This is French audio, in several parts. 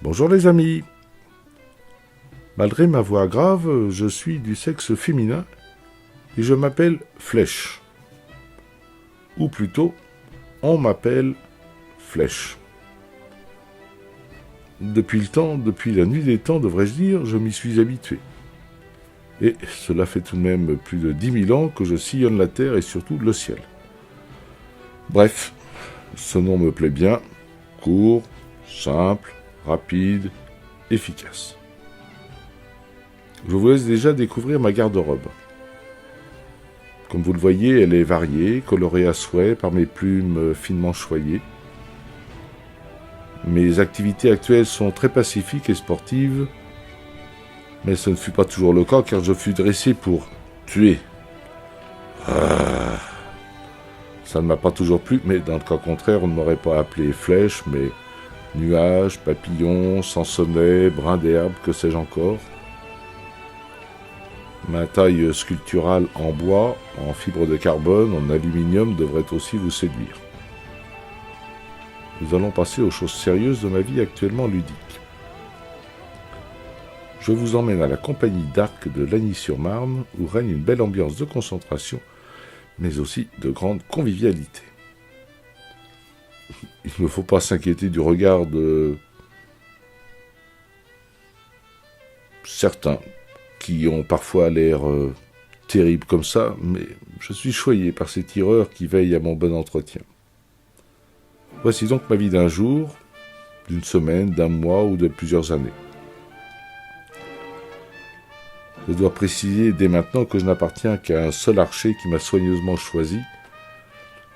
Bonjour les amis. Malgré ma voix grave, je suis du sexe féminin et je m'appelle Flèche. Ou plutôt, on m'appelle Flèche. Depuis la nuit des temps, devrais-je dire, je m'y suis habitué. Et cela fait tout de même plus de 10 000 ans que je sillonne la terre et surtout le ciel. Bref, ce nom me plaît bien, court, simple, rapide, efficace. Je vous laisse déjà découvrir ma garde-robe. Comme vous le voyez, elle est variée, colorée à souhait par mes plumes finement choyées. Mes activités actuelles sont très pacifiques et sportives, mais ce ne fut pas toujours le cas car je fus dressé pour tuer. Ça ne m'a pas toujours plu, mais dans le cas contraire, on ne m'aurait pas appelé flèche, mais nuages, papillons, sansonnets, brins d'herbe, que sais-je encore. Ma taille sculpturale en bois, en fibre de carbone, en aluminium devrait aussi vous séduire. Nous allons passer aux choses sérieuses de ma vie actuellement ludique. Je vous emmène à la compagnie d'Arc de Lagny-sur-Marne, où règne une belle ambiance de concentration, mais aussi de grande convivialité. Il ne faut pas s'inquiéter du regard de certains qui ont parfois l'air terribles comme ça, mais je suis choyé par ces tireurs qui veillent à mon bon entretien. Voici donc ma vie d'un jour, d'une semaine, d'un mois ou de plusieurs années. Je dois préciser dès maintenant que je n'appartiens qu'à un seul archer qui m'a soigneusement choisi,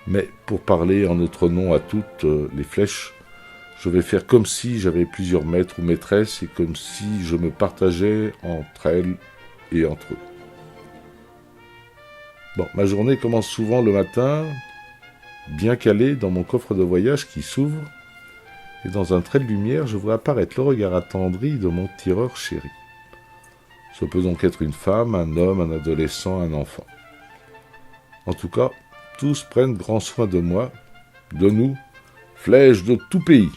mais pour parler en notre nom à toutes les flèches, je vais faire comme si j'avais plusieurs maîtres ou maîtresses et comme si je me partageais entre elles et entre eux. Bon, ma journée commence souvent le matin, bien calé dans mon coffre de voyage qui s'ouvre, et dans un trait de lumière, je vois apparaître le regard attendri de mon tireur chéri. Ce peut donc être une femme, un homme, un adolescent, un enfant. En tout cas, tous prennent grand soin de moi, de nous, flèches de tout pays.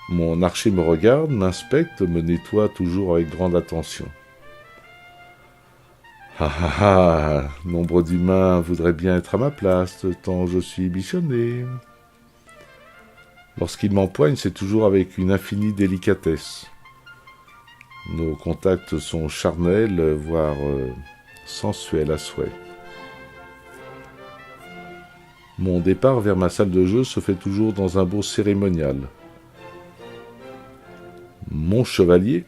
Mon archer me regarde, m'inspecte, me nettoie toujours avec grande attention. Ah ah ah, nombre d'humains voudraient bien être à ma place, tant je suis bichonné. Lorsqu'il m'empoigne, c'est toujours avec une infinie délicatesse. Nos contacts sont charnels, voire sensuels à souhait. Mon départ vers ma salle de jeu se fait toujours dans un beau cérémonial. Mon chevalier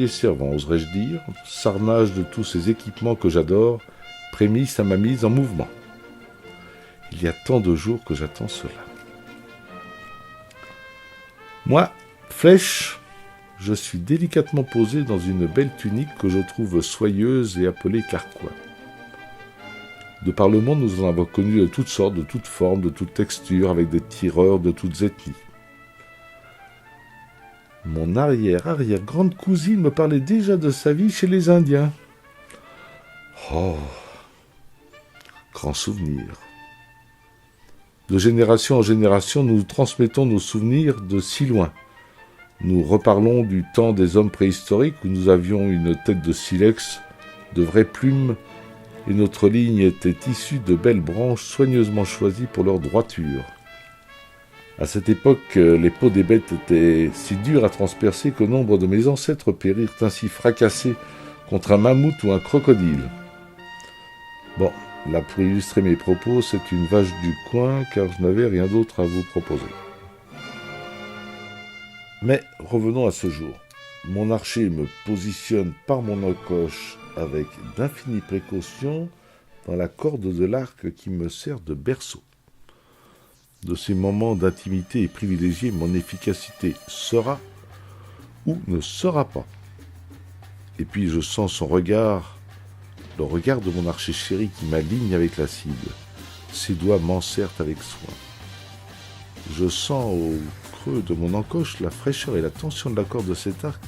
servant, oserais-je dire, s'arnage de tous ces équipements que j'adore, prémisse à ma mise en mouvement. Il y a tant de jours que j'attends cela. Moi, flèche, je suis délicatement posé dans une belle tunique que je trouve soyeuse et appelée carquois. De par le monde, nous en avons connu de toutes sortes, de toutes formes, de toutes textures, avec des tireurs de toutes ethnies. Mon arrière-grande cousine me parlait déjà de sa vie chez les Indiens. Oh, grand souvenir. De génération en génération, nous transmettons nos souvenirs de si loin. Nous reparlons du temps des hommes préhistoriques où nous avions une tête de silex, de vraies plumes, et notre ligne était issue de belles branches soigneusement choisies pour leur droiture. À cette époque, les peaux des bêtes étaient si dures à transpercer que nombre de mes ancêtres périrent ainsi fracassés contre un mammouth ou un crocodile. Bon, là pour illustrer mes propos, c'est une vache du coin car je n'avais rien d'autre à vous proposer. Mais revenons à ce jour. Mon archer me positionne par mon encoche avec d'infinies précautions dans la corde de l'arc qui me sert de berceau. De ces moments d'intimité et privilégiés, mon efficacité sera ou ne sera pas. Et puis je sens son regard, le regard de mon archer chéri qui m'aligne avec la cible. Ses doigts m'enserrent avec soin. Je sens au creux de mon encoche la fraîcheur et la tension de la corde de cet arc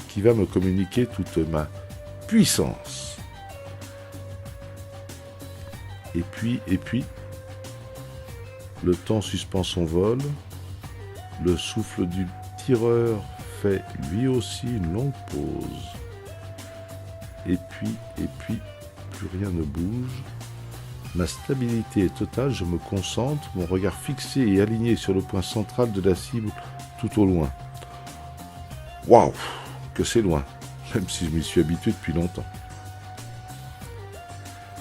qui va me communiquer toute ma puissance. Et puis, le temps suspend son vol, Le souffle du tireur fait lui aussi une longue pause. Et puis, plus rien ne bouge. Ma stabilité est totale, je me concentre, mon regard fixé et aligné sur le point central de la cible tout au loin. Waouh, que c'est loin, même si je m'y suis habitué depuis longtemps.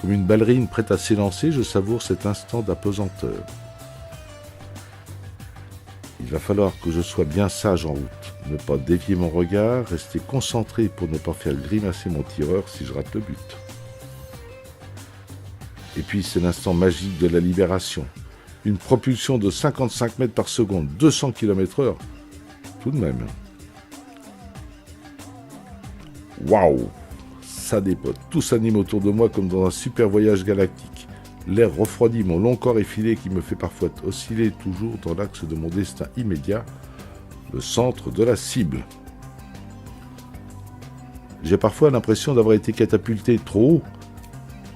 Comme une ballerine prête à s'élancer, je savoure cet instant d'apesanteur. Il va falloir que je sois bien sage en route, ne pas dévier mon regard, rester concentré pour ne pas faire grimacer mon tireur si je rate le but. Et puis c'est l'instant magique de la libération. Une propulsion de 55 mètres par seconde, 200 km/h, tout de même. Waouh! Ça dépote, tout s'anime autour de moi comme dans un super voyage galactique. L'air refroidit mon long corps effilé qui me fait parfois osciller toujours dans l'axe de mon destin immédiat, le centre de la cible. J'ai parfois l'impression d'avoir été catapulté trop haut,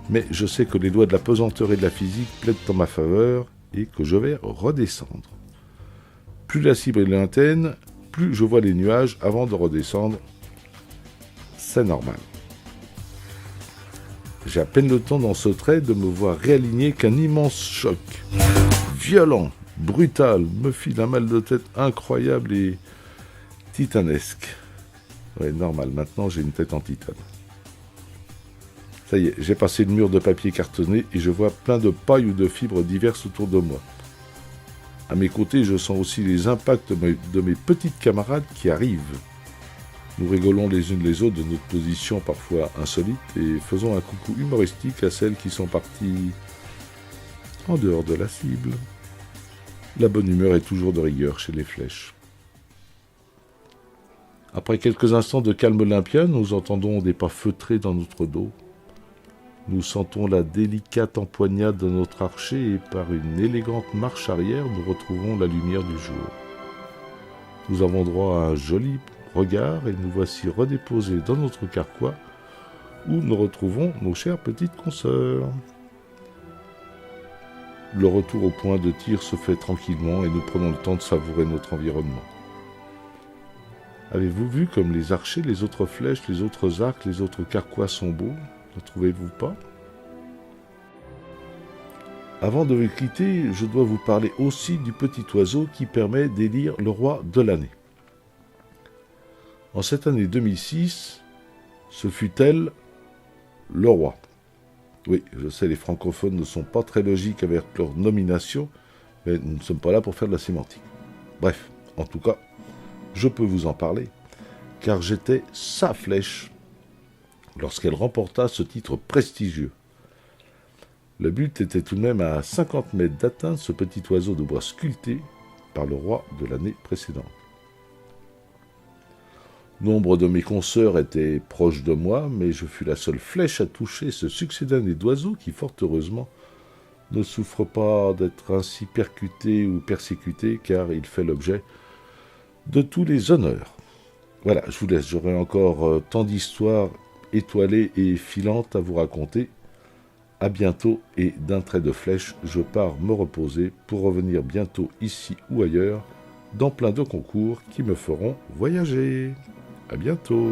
mais je sais que les lois de la pesanteur et de la physique plaident en ma faveur et que je vais redescendre. Plus la cible est lointaine, plus je vois les nuages avant de redescendre. C'est normal. J'ai à peine le temps dans ce trait de me voir réaligner qu'un immense choc, violent, brutal, me file un mal de tête incroyable et titanesque. Ouais, normal, maintenant j'ai une tête en titane. Ça y est, j'ai passé le mur de papier cartonné et je vois plein de pailles ou de fibres diverses autour de moi. À mes côtés, je sens aussi les impacts de mes petites camarades qui arrivent. Nous rigolons les unes les autres de notre position parfois insolite et faisons un coucou humoristique à celles qui sont parties en dehors de la cible. La bonne humeur est toujours de rigueur chez les flèches. Après quelques instants de calme olympien, nous entendons des pas feutrés dans notre dos. Nous sentons la délicate empoignade de notre archer et par une élégante marche arrière, nous retrouvons la lumière du jour. Nous avons droit à un joli regard et nous voici redéposés dans notre carquois où nous retrouvons nos chères petites consoeurs. Le retour au point de tir se fait tranquillement et nous prenons le temps de savourer notre environnement. Avez-vous vu comme les archers, les autres flèches, les autres arcs, les autres carquois sont beaux? Ne trouvez-vous pas? Avant de vous quitter, je dois vous parler aussi du petit oiseau qui permet d'élire le roi de l'année. En cette année 2006, ce fut elle, le roi. Oui, je sais, les francophones ne sont pas très logiques avec leur nomination, mais nous ne sommes pas là pour faire de la sémantique. Bref, en tout cas, je peux vous en parler, car j'étais sa flèche lorsqu'elle remporta ce titre prestigieux. Le but était tout de même à 50 mètres d'atteindre ce petit oiseau de bois sculpté par le roi de l'année précédente. Nombre de mes consoeurs étaient proches de moi, mais je fus la seule flèche à toucher ce succès d'année d'oiseau qui, fort heureusement, ne souffre pas d'être ainsi percuté ou persécuté, car il fait l'objet de tous les honneurs. Voilà, je vous laisse, j'aurai encore tant d'histoires étoilées et filantes à vous raconter. À bientôt et d'un trait de flèche, je pars me reposer pour revenir bientôt ici ou ailleurs, dans plein de concours qui me feront voyager. À bientôt.